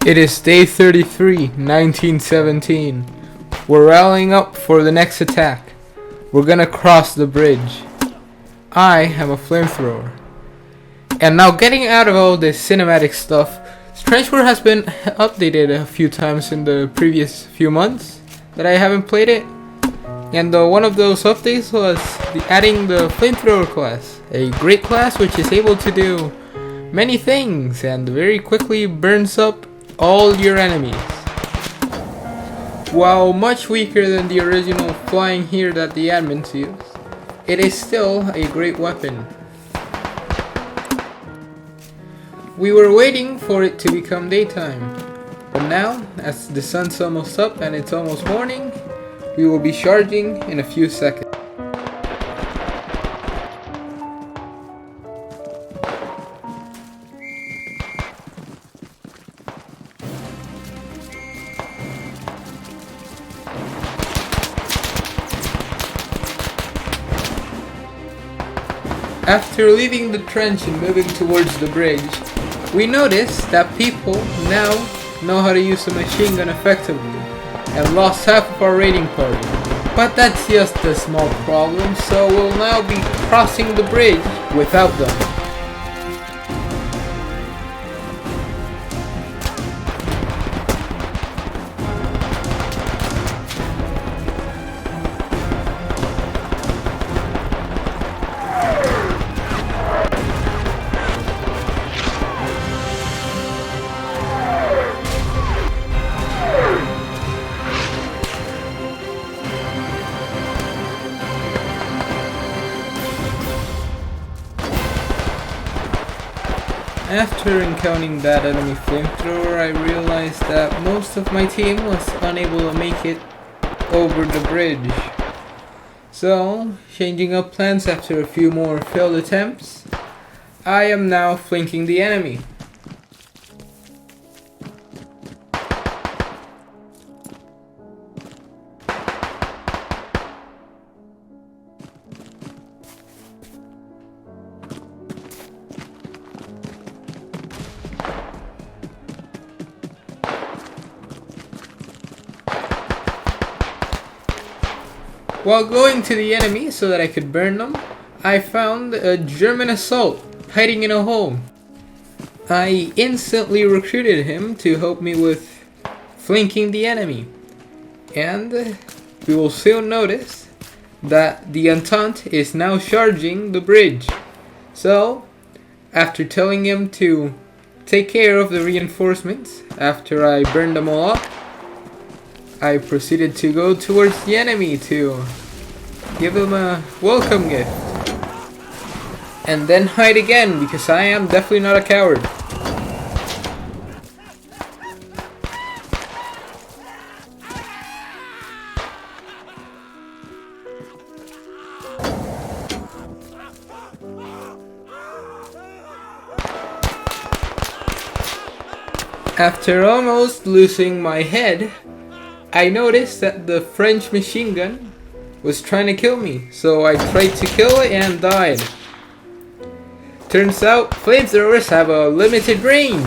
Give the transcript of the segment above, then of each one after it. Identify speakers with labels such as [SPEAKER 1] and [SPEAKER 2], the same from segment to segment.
[SPEAKER 1] It is day 33, 1917. We're rallying up for the next attack. We're gonna cross the bridge. I am a flamethrower. And now getting out of all this cinematic stuff, Trench War has been updated a few times in the previous few months that I haven't played it. And one of those updates was adding the Flamethrower class. A great class which is able to do many things and very quickly burns up all your enemies. While much weaker than the original flying here that the admins used, it is still a great weapon. We were waiting for it to become daytime, but now, as the sun's almost up and it's almost morning, we will be charging in a few seconds. After leaving the trench and moving towards the bridge, we noticed that people now know how to use a machine gun effectively, and lost half of our raiding party. But that's just a small problem, so we'll now be crossing the bridge without them. After encountering that enemy flamethrower, I realized that most of my team was unable to make it over the bridge. So, changing up plans after a few more failed attempts, I am now flanking the enemy. While going to the enemy so that I could burn them, I found a German assault hiding in a hole. I instantly recruited him to help me with flanking the enemy. And we will soon notice that the Entente is now charging the bridge. So, after telling him to take care of the reinforcements after I burned them all up, I proceeded to go towards the enemy to give him a welcome gift. And then hide again, because I am definitely not a coward. After almost losing my head, I noticed that the French machine gun was trying to kill me, so I tried to kill it and died. Turns out flamethrowers have a limited range.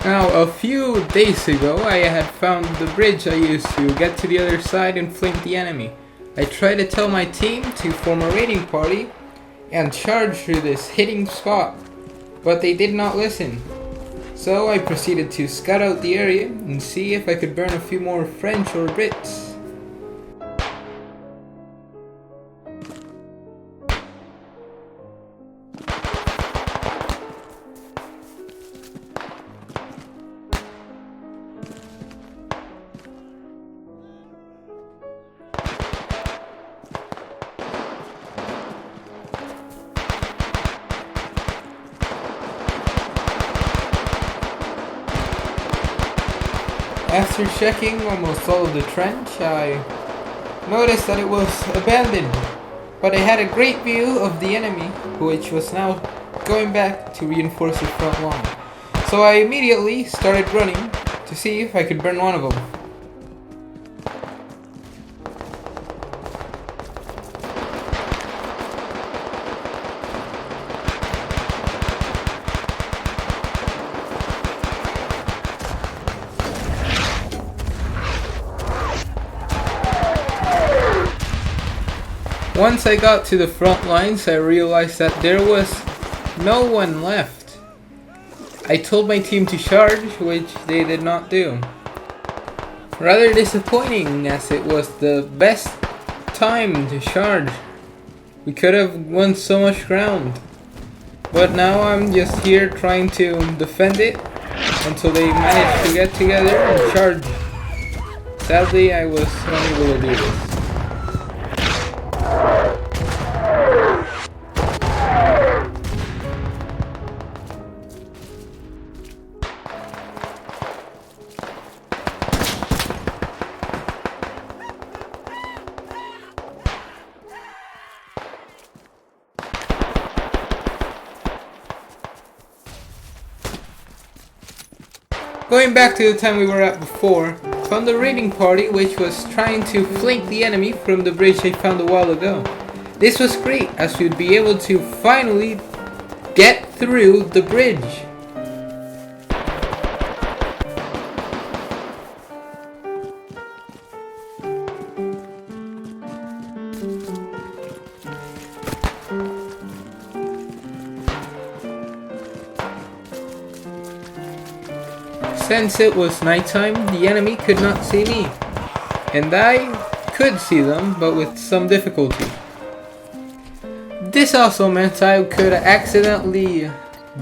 [SPEAKER 1] Now, a few days ago, I had found the bridge I used to get to the other side and flank the enemy. I tried to tell my team to form a raiding party and charge through this hidden spot, but they did not listen. So I proceeded to scout out the area and see if I could burn a few more French or Brits. After checking almost all of the trench, I noticed that it was abandoned, but I had a great view of the enemy, which was now going back to reinforce the front line. So I immediately started running to see if I could burn one of them. Once I got to the front lines, I realized that there was no one left. I told my team to charge, which they did not do. Rather disappointing, as it was the best time to charge. We could have won so much ground. But now I'm just here trying to defend it until they manage to get together and charge. Sadly, I was unable to do this. Going back to the time we were at before, found a raiding party which was trying to flank the enemy from the bridge I found a while ago. This was great, as we would be able to finally get through the bridge. Since it was nighttime, the enemy could not see me, and I could see them, but with some difficulty. This also meant I could accidentally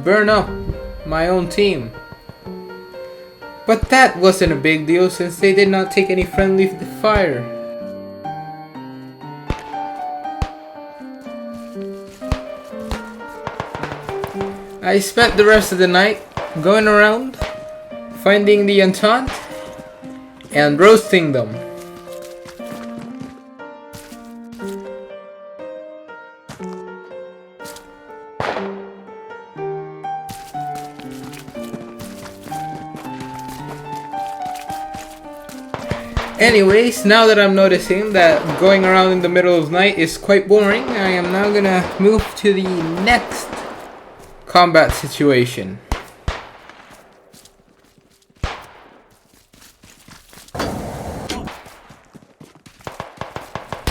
[SPEAKER 1] burn up my own team. But that wasn't a big deal since they did not take any friendly fire. I spent the rest of the night going around, finding the Entente, and roasting them. Anyways, now that I'm noticing that going around in the middle of the night is quite boring, I am now gonna move to the next combat situation.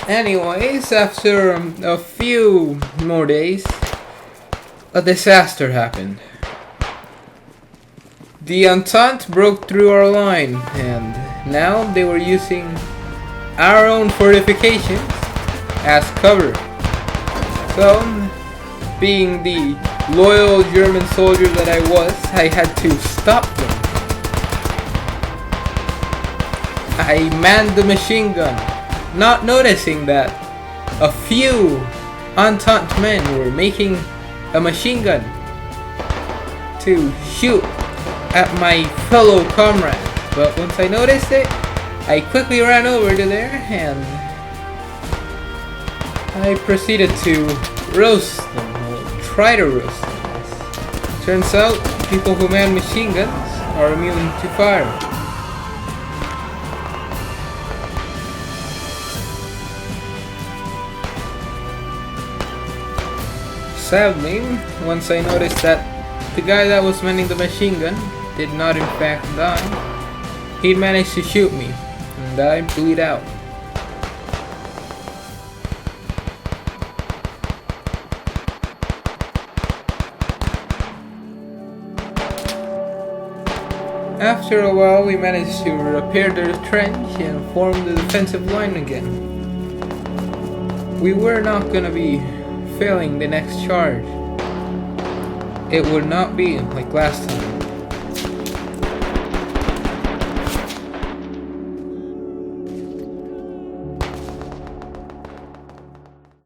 [SPEAKER 1] Anyways, after a few more days, a disaster happened. The Entente broke through our line, and now they were using our own fortifications as cover. So, being the loyal German soldier that I was, I had to stop them. I manned the machine gun, not noticing that a few Entente men were making a machine gun to shoot at my fellow comrade. But once I noticed it, I quickly ran over to there and I proceeded to roast them, or try to roast them. Turns out, people who man machine guns are immune to fire. Sadly, once I noticed that the guy that was manning the machine gun did not in fact die, he managed to shoot me, and I bleed out. After a while, we managed to repair the trench and form the defensive line again. We were not gonna be failing the next charge. It would not be like last time.